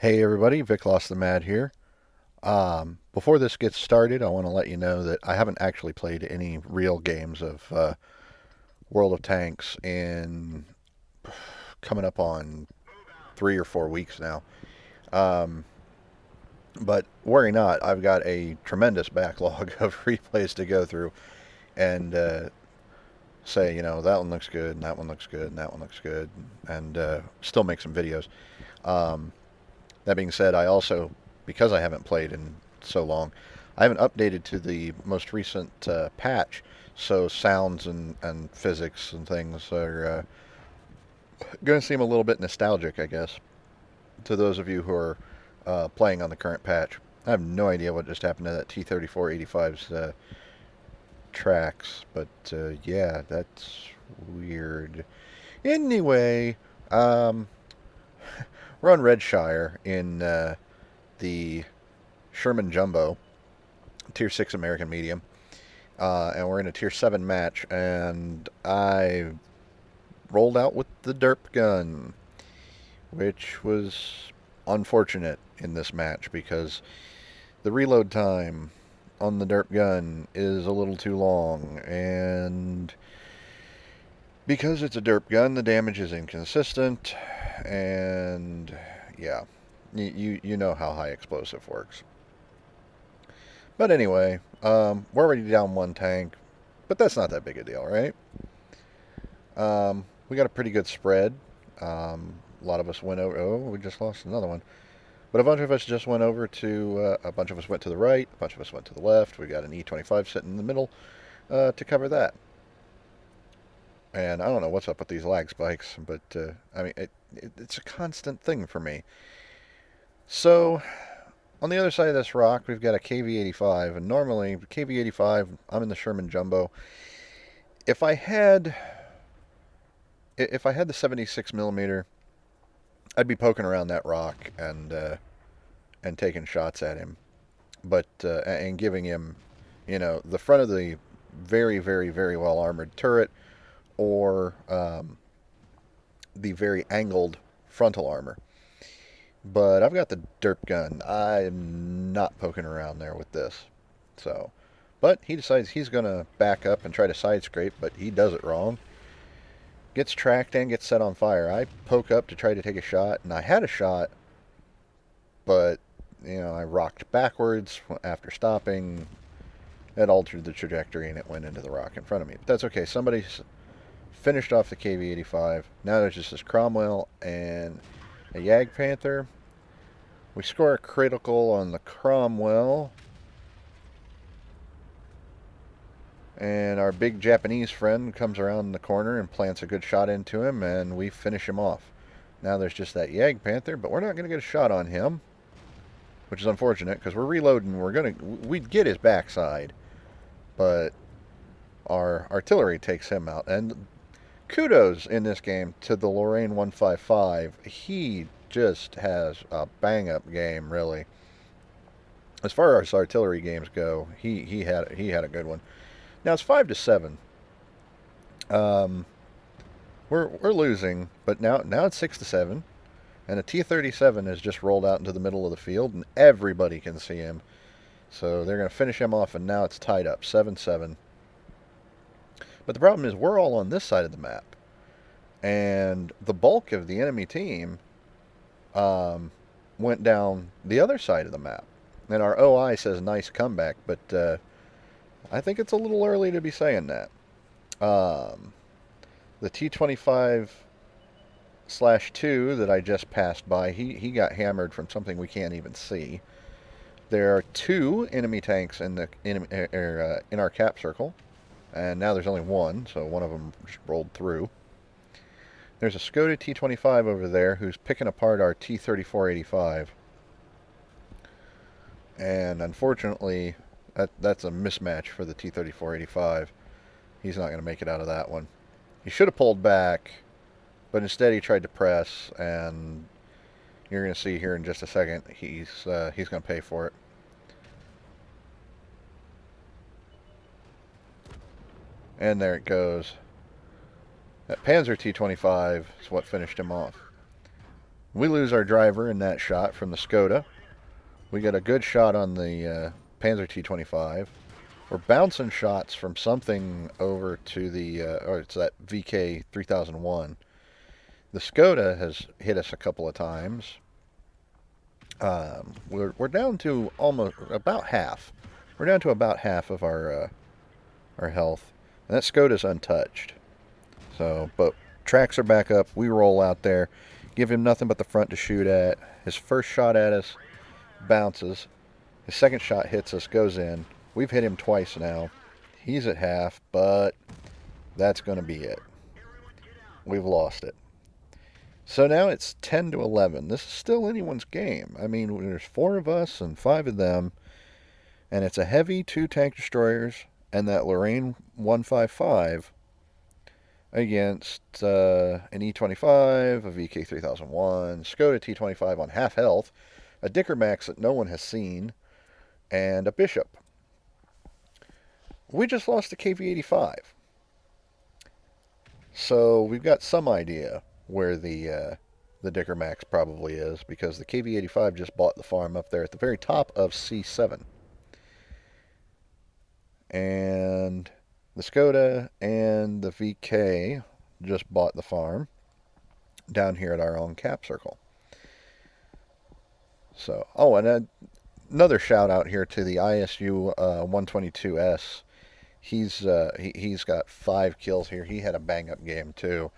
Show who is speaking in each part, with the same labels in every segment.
Speaker 1: Hey everybody, viklasthemad here. Before this gets started, I want to let you know that I haven't actually played any real games of World of Tanks in coming up on 3 or 4 weeks now. Um, but worry not, I've got a tremendous backlog of replays to go through and say, that one looks good, and that one looks good, and that one looks good, and still make some videos. Um, That being said, I also, because I haven't played in so long, I haven't updated to the most recent patch, so sounds and physics and things are going to seem a little bit nostalgic, I guess, to those of you who are playing on the current patch. I have no idea what just happened to that T-3485's tracks, but yeah, that's weird. Anyway, um, we're on Redshire in the Sherman Jumbo, Tier 6 American Medium, and we're in a Tier 7 match, and I rolled out with the derp gun, which was unfortunate in this match because the reload time on the derp gun is a little too long, and because it's a derp gun, the damage is inconsistent, and yeah, you know how high explosive works. But anyway, we're already down one tank, but that's not that big a deal, right? We got a pretty good spread. A lot of us went over. Oh, we just lost another one. But a bunch of us just went over to. A bunch of us went to the right. A bunch of us went to the left. We got an E25 sitting in the middle to cover that. And I don't know what's up with these lag spikes, but I mean, it's a constant thing for me. So on the other side of this rock, we've got a KV-85, and normally KV-85, I'm in the Sherman Jumbo. If I had if I had the 76 millimeter, I'd be poking around that rock and taking shots at him, but and giving him, the front of the very very very well armored turret or the very angled frontal armor. But I've got the derp gun. I'm not poking around there with this. So, but he decides he's going to back up and try to side scrape, but he does it wrong. Gets tracked and gets set on fire. I poke up to try to take a shot, and I had a shot, but I rocked backwards after stopping. It altered the trajectory and it went into the rock in front of me. But that's okay. Somebody's finished off the KV-85. Now there's just this Cromwell and a Yag Panther. We score a critical on the Cromwell. And our big Japanese friend comes around the corner and plants a good shot into him, and we finish him off. Now there's just that Yag Panther, but we're not going to get a shot on him, which is unfortunate because we're reloading. We'd get his backside, but our artillery takes him out. And kudos in this game to the Lorraine 155. He just has a bang-up game, really. As far as artillery games go, he had a good one. Now it's 5-7. Um, we're losing, but now it's 6-7, and a T-37 has just rolled out into the middle of the field, and everybody can see him. So they're going to finish him off, and now it's tied up 7-7. But the problem is we're all on this side of the map, and the bulk of the enemy team went down the other side of the map. And our OI says nice comeback, but I think it's a little early to be saying that. The T25/2 that I just passed by, he got hammered from something we can't even see. There are two enemy tanks in the in our cap circle, and now there's only one, so one of them just rolled through. There's a Skoda T25 over there who's picking apart our T-3485. And unfortunately, that's a mismatch for the T-3485. He's not going to make it out of that one. He should have pulled back, but instead he tried to press, and you're going to see here in just a second, he's going to pay for it. And there it goes. That Panzer T-25 is what finished him off. We lose our driver in that shot from the Skoda. We get a good shot on the Panzer T-25. We're bouncing shots from something over to the, or it's that VK 3001. The Skoda has hit us a couple of times. We're down to almost about half. We're down to about half of our health, and that Skoda's untouched. So, but tracks are back up. We roll out there, give him nothing but the front to shoot at. His first shot at us bounces. His second shot hits us, goes in. We've hit him twice now. He's at half, but that's going to be it. We've lost it. So now it's 10 to 11. This is still anyone's game. I mean, there's 4 of us and 5 of them, and it's a heavy 2 tank destroyers and that Lorraine 155 against an E-25, a VK 3001, Skoda T-25 on half health, a Dicker Max that no one has seen, and a Bishop. We just lost a KV-85. So we've got some idea where the Dicker Max probably is, because the KV-85 just bought the farm up there at the very top of C7. And the Skoda and the VK just bought the farm down here at our own cap circle. So, oh, and another shout out here to the ISU 122S. He's got 5 kills here. He had a bang up game too.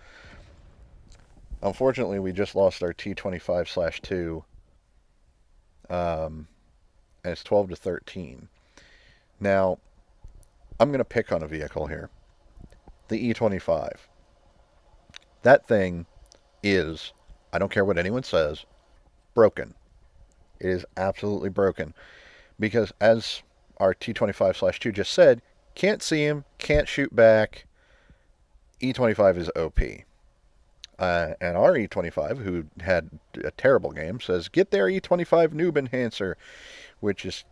Speaker 1: Unfortunately, we just lost our T-25/2, and it's 12 to 13. Now, I'm going to pick on a vehicle here. The E-25. That thing is, I don't care what anyone says, broken. It is absolutely broken. Because as our T-25/2 just said, can't see him, can't shoot back. E-25 is OP. And our E-25, who had a terrible game, says, get there E-25 noob enhancer, which is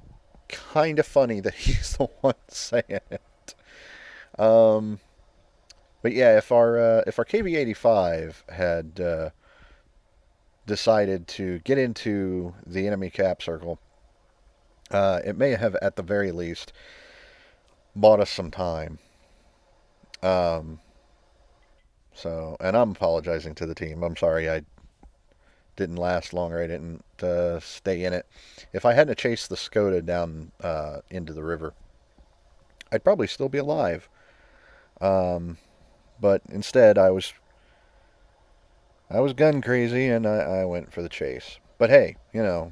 Speaker 1: kind of funny that he's the one saying it. But yeah, if our KV-85 had decided to get into the enemy cap circle, it may have, at the very least, bought us some time. So, and I'm apologizing to the team. I'm sorry I didn't last longer. I didn't stay in it. If I hadn't chased the Skoda down into the river, I'd probably still be alive. But instead, I was gun crazy, and I went for the chase. But hey, you know,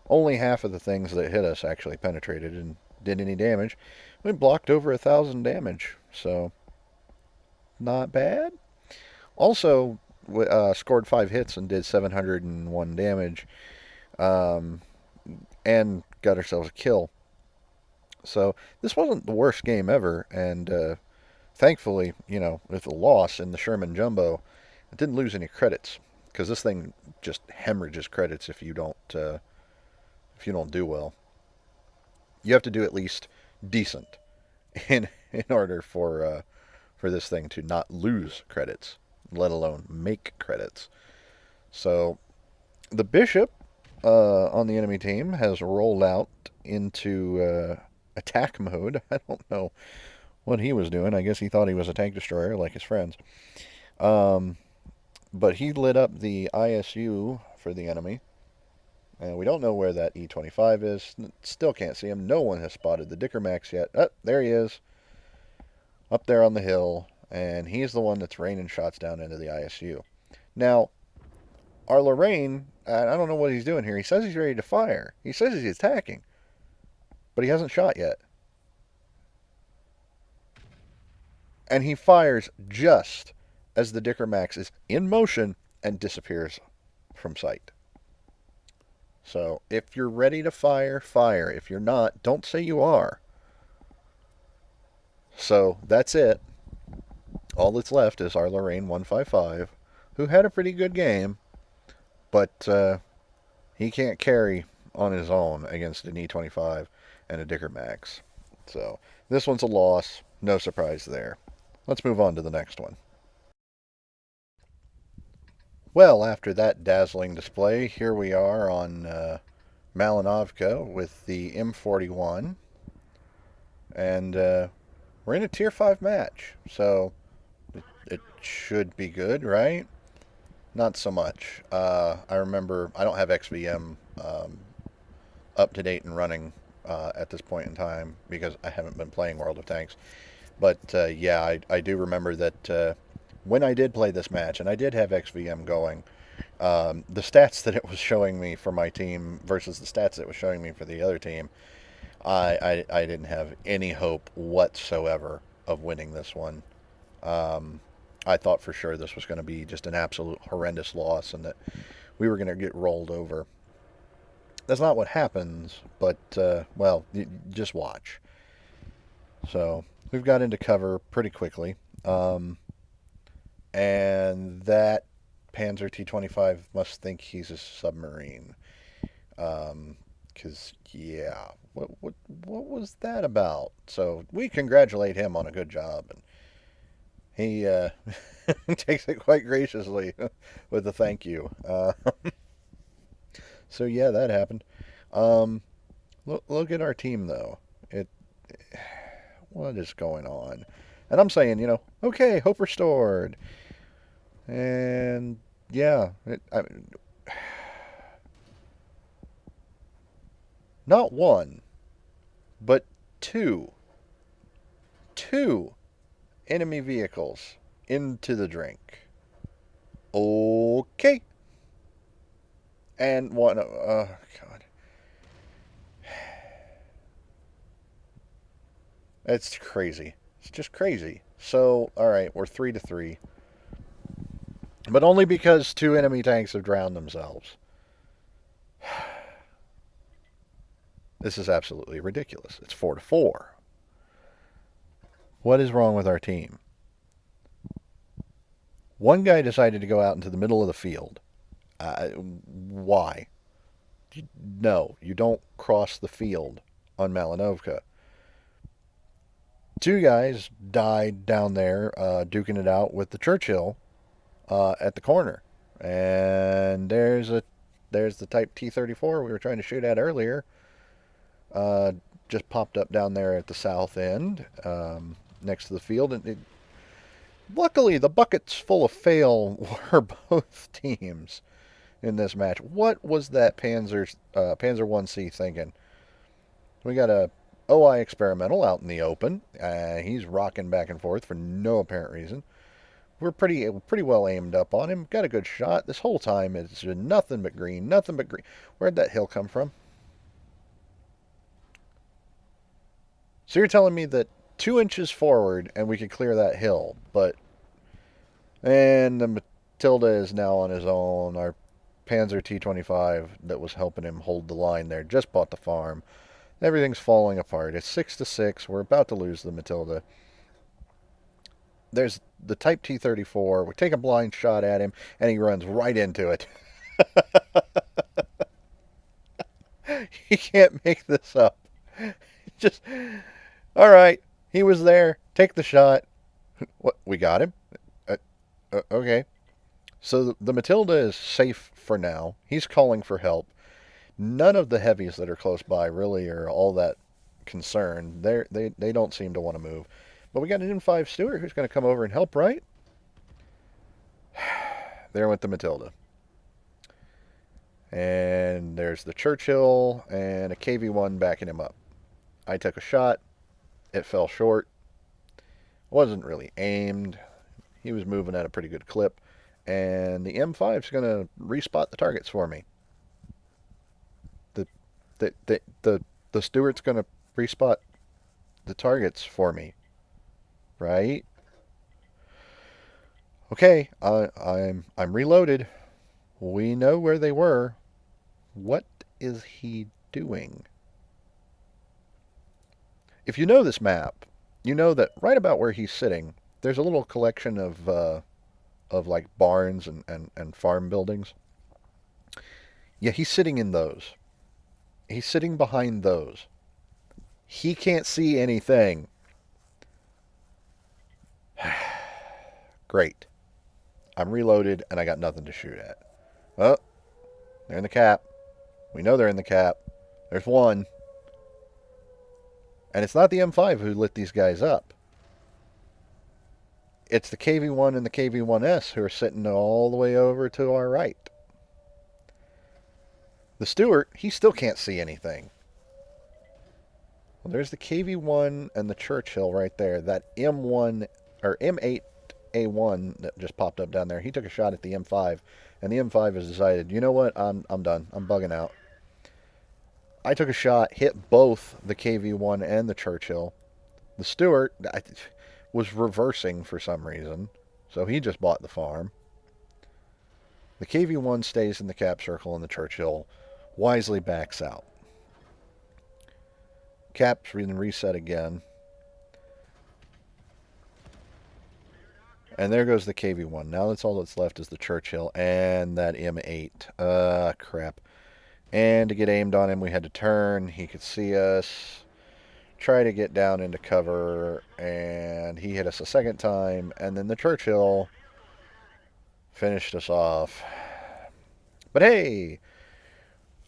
Speaker 1: only half of the things that hit us actually penetrated and did any damage. We blocked over 1,000 damage, so not bad. Also, scored 5 hits and did 701 damage, and got ourselves a kill. So this wasn't the worst game ever, and thankfully, you know, with a loss in the Sherman Jumbo, it didn't lose any credits, because this thing just hemorrhages credits if you don't do well. You have to do at least decent in order for this thing to not lose credits, let alone make credits. So the Bishop on the enemy team has rolled out into attack mode. I don't know what he was doing. I guess he thought he was a tank destroyer like his friends. But he lit up the ISU for the enemy. And we don't know where that E-25 is. Still can't see him. No one has spotted the Dicker Max yet. Oh, there he is. Up there on the hill. And he's the one that's raining shots down into the ISU. Now, our Lorraine, I don't know what he's doing here. He says he's ready to fire. He says he's attacking. But he hasn't shot yet. And he fires just as the Dicker Max is in motion and disappears from sight. So, if you're ready to fire, fire. If you're not, don't say you are. So, that's it. All that's left is our Lorraine 155, who had a pretty good game, but he can't carry on his own against an E-25 and a Dicker Max. So, this one's a loss. No surprise there. Let's move on to the next one. Well, after that dazzling display, here we are on Malinovka with the M41, and we're in a Tier 5 match, so it should be good, right? Not so much. I remember I don't have XVM up to date and running at this point in time because I haven't been playing World of Tanks. But yeah, I do remember that when I did play this match, and I did have XVM going, the stats that it was showing me for my team versus the stats it was showing me for the other team, I didn't have any hope whatsoever of winning this one. Um, I thought for sure this was going to be just an absolute horrendous loss and that we were going to get rolled over. That's not what happens, but, well, just watch. So we've got into cover pretty quickly. And that Panzer T-25 must think he's a submarine. Because, yeah, what was that about? So we congratulate him on a good job. And he takes it quite graciously with a thank you. So, yeah, that happened. Um, look at our team, though. What is going on? And I'm saying, okay, hope restored. And yeah, not one, but two enemy vehicles into the drink. Okay. And one, oh God. It's crazy. It's just crazy. So, all right, we're 3-3. But only because two enemy tanks have drowned themselves. This is absolutely ridiculous. It's 4-4. What is wrong with our team? One guy decided to go out into the middle of the field. Why? No, you don't cross the field on Malinovka. Two guys died down there duking it out with the Churchill at the corner. And there's the Type T-34 we were trying to shoot at earlier. Just popped up down there at the south end next to the field. And luckily, the buckets full of fail were both teams in this match. What was that Panzer 1C thinking? We got a OI experimental out in the open. He's rocking back and forth for no apparent reason. We're pretty well aimed up on him. Got a good shot. This whole time it's been nothing but green, nothing but green. Where'd that hill come from? So you're telling me that 2 inches forward and we could clear that hill, and the Matilda is now on his own. Our Panzer T-25 that was helping him hold the line there just bought the farm. Everything's falling apart. It's 6-6. We're about to lose the Matilda. There's the Type T-34. We take a blind shot at him, and he runs right into it. He can't make this up. Just, all right, he was there. Take the shot. What? We got him? Okay. So the Matilda is safe for now. He's calling for help. None of the heavies that are close by really are all that concerned. They don't seem to want to move. But we got an M5 Stewart who's going to come over and help, right? There went the Matilda. And there's the Churchill and a KV-1 backing him up. I took a shot. It fell short. Wasn't really aimed. He was moving at a pretty good clip. And the M5's going to respot the targets for me. The Stewart's going to respot the targets for me. Right? Okay, I'm reloaded. We know where they were. What is he doing? If you know this map, you know that right about where he's sitting, there's a little collection of like barns and farm buildings. Yeah, he's sitting in those. He's sitting behind those. He can't see anything. Great. I'm reloaded, and I got nothing to shoot at. Well, they're in the cap. We know they're in the cap. There's one. And it's not the M5 who lit these guys up. It's the KV-1 and the KV-1S who are sitting all the way over to our right. The Stewart, he still can't see anything. Well, there's the KV-1 and the Churchill right there. That M1 or M8A1 that just popped up down there. He took a shot at the M5, and the M5 has decided, you know what? I'm done. I'm bugging out. I took a shot, hit both the KV-1 and the Churchill. The Stewart was reversing for some reason, so he just bought the farm. The KV-1 stays in the cap circle, and the Churchill wisely backs out. Caps reset again. And there goes the KV-1. Now that's all that's left is the Churchill and that M8. Crap. And to get aimed on him, we had to turn. He could see us. Try to get down into cover. And he hit us a second time. And then the Churchill finished us off. But hey!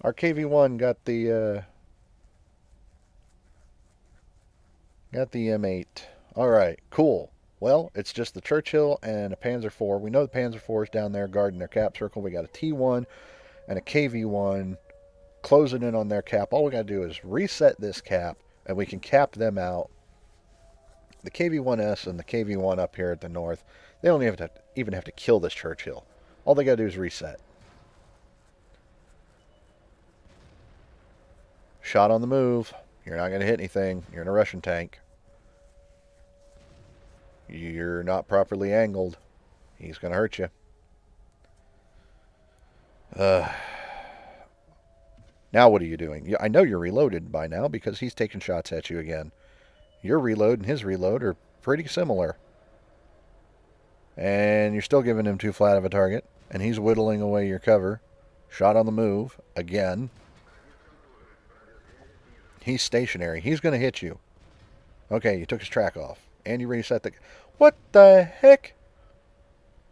Speaker 1: Our KV-1 got the M8. Alright, cool. Well, it's just the Churchill and a Panzer IV. We know the Panzer IV is down there guarding their cap circle. We got a T1 and a KV-1 closing in on their cap. All we got to do is reset this cap, and we can cap them out. The KV-1S and the KV-1 up here at the north, they don't even have to kill this Churchill. All they got to do is reset. Shot on the move. You're not going to hit anything. You're in a Russian tank. You're not properly angled. He's going to hurt you. Now what are you doing? I know you're reloaded by now because he's taking shots at you again. Your reload and his reload are pretty similar. And you're still giving him too flat of a target. And he's whittling away your cover. Shot on the move. Again. He's stationary. He's going to hit you. Okay, you took his track off. And you reset the... What the heck?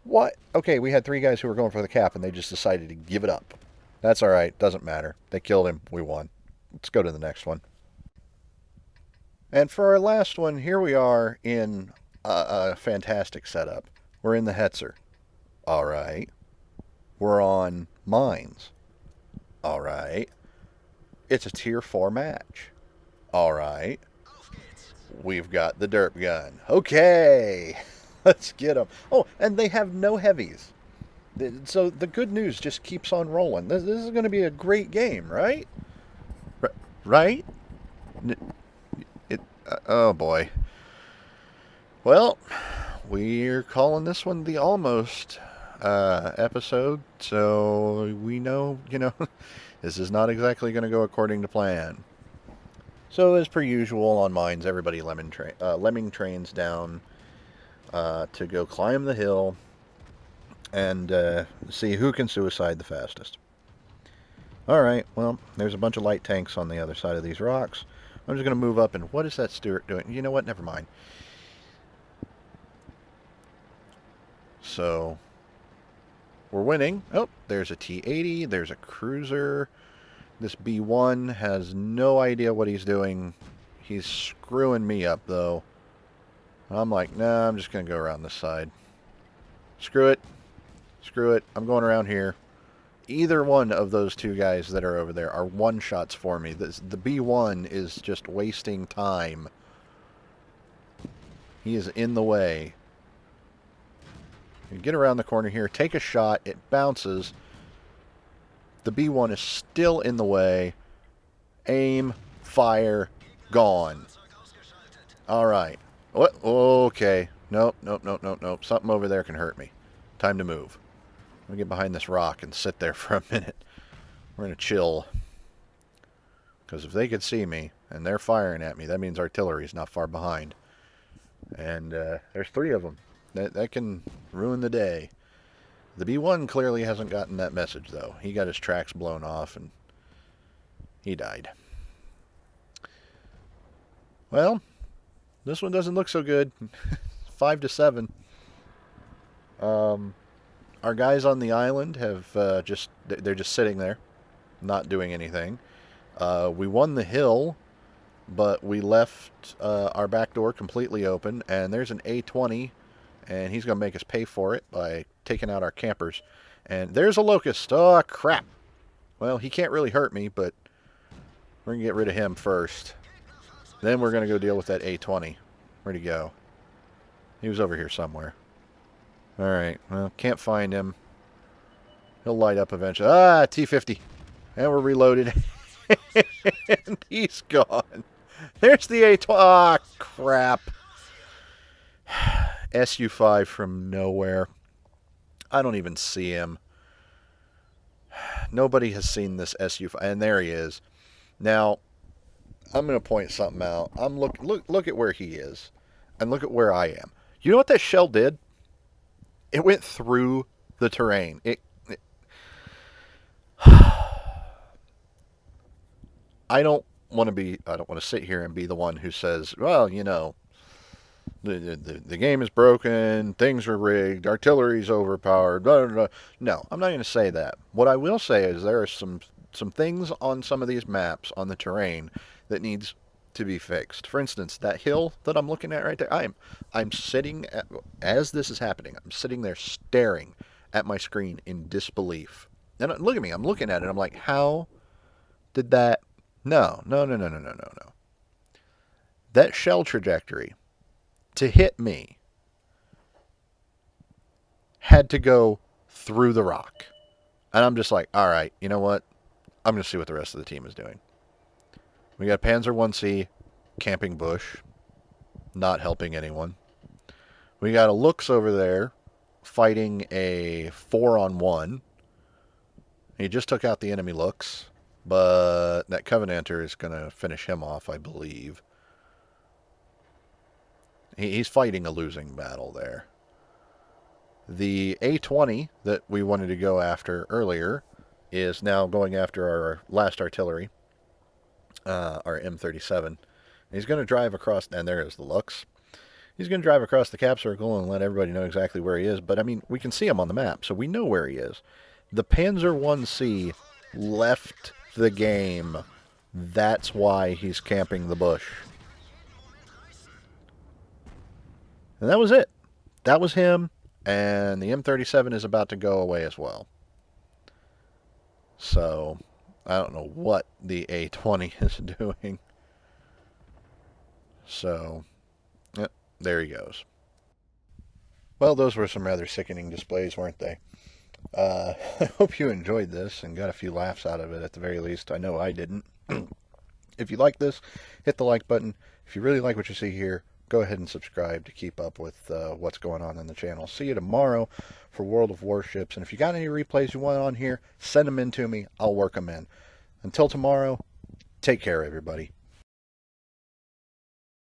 Speaker 1: What? Okay, we had 3 guys who were going for the cap, and they just decided to give it up. That's alright. Doesn't matter. They killed him. We won. Let's go to the next one. And for our last one, here we are in a fantastic setup. We're in the Hetzer. Alright. We're on mines. Alright. It's a tier 4 match. Alright. We've got the derp gun. Okay. Let's get them. Oh, and they have no heavies. So the good news just keeps on rolling. This is going to be a great game, right? Right? Oh, boy. Well, we're calling this one the almost episode. So we know, this is not exactly going to go according to plan. So as per usual on mines, everybody lemming trains down to go climb the hill and see who can suicide the fastest. Alright, well, there's a bunch of light tanks on the other side of these rocks. I'm just going to move up and... What is that Stewart doing? You know what? Never mind. So, we're winning. Oh, there's a T-80. There's a cruiser. This B-1 has no idea what he's doing. He's screwing me up, though. I'm like, nah, I'm just going to go around this side. Screw it. Screw it. I'm going around here. Either one of those 2 guys that are over there are one-shots for me. The B-1 is just wasting time. He is in the way. You get around the corner here, take a shot, it bounces. The B-1 is still in the way. Aim, fire, gone. Alright. What? Okay. Nope. Something over there can hurt me. Time to move. I'm going to get behind this rock and sit there for a minute. We're going to chill. Because if they could see me, and they're firing at me, that means artillery's not far behind. And there's 3 of them. That can ruin the day. The B-1 clearly hasn't gotten that message, though. He got his tracks blown off, and he died. Well, this one doesn't look so good. 5-7. Our guys on the island have they're just sitting there, not doing anything. We won the hill, but we left our back door completely open, and there's an A-20, and he's going to make us pay for it by taking out our campers. And there's a locust. Oh, crap. Well, he can't really hurt me, but we're going to get rid of him first. Then we're going to go deal with that A-20. Where'd he go? He was over here somewhere. Alright, well, can't find him. He'll light up eventually. Ah, T-50. And we're reloaded. And he's gone. There's the A-20. Ah, crap. SU-5 from nowhere. I don't even see him. Nobody has seen this SU-5. And there he is. Now, I'm going to point something out. Look at where he is. And look at where I am. You know what that shell did? It went through the terrain. I don't want to sit here and be the one who says, well, you know, the game is broken, things are rigged, artillery's overpowered, blah, blah, blah. No, I'm not going to say that. What I will say is there are some things on some of these maps on the terrain that needs to be fixed. For instance, that hill that I'm looking at right there, I'm sitting at, as this is happening, I'm sitting there staring at my screen in disbelief. And look at me, I'm looking at it, I'm like, how did that... No. That shell trajectory to hit me had to go through the rock. And I'm just like, all right, you know what? I'm going to see what the rest of the team is doing. We got Panzer 1C camping bush, not helping anyone. We got a Lux over there fighting a 4-on-1. He just took out the enemy Lux, but that Covenanter is going to finish him off, I believe. He's fighting a losing battle there. The A-20 that we wanted to go after earlier is now going after our last artillery. Our M37. He's going to drive across, and there is the Lux. He's going to drive across the cap circle and let everybody know exactly where he is. But, I mean, we can see him on the map, so we know where he is. The Panzer 1C left the game. That's why he's camping the bush. And that was it. That was him, and the M37 is about to go away as well. So... I don't know what the A-20 is doing. So, yep, there he goes. Well, those were some rather sickening displays, weren't they? I hope you enjoyed this and got a few laughs out of it at the very least. I know I didn't. If you like this, hit the like button. If you really like what you see here, go ahead and subscribe to keep up with what's going on the channel. See you tomorrow for World of Warships. And if you got any replays you want on here, send them in to me. I'll work them in. Until tomorrow, take care, everybody.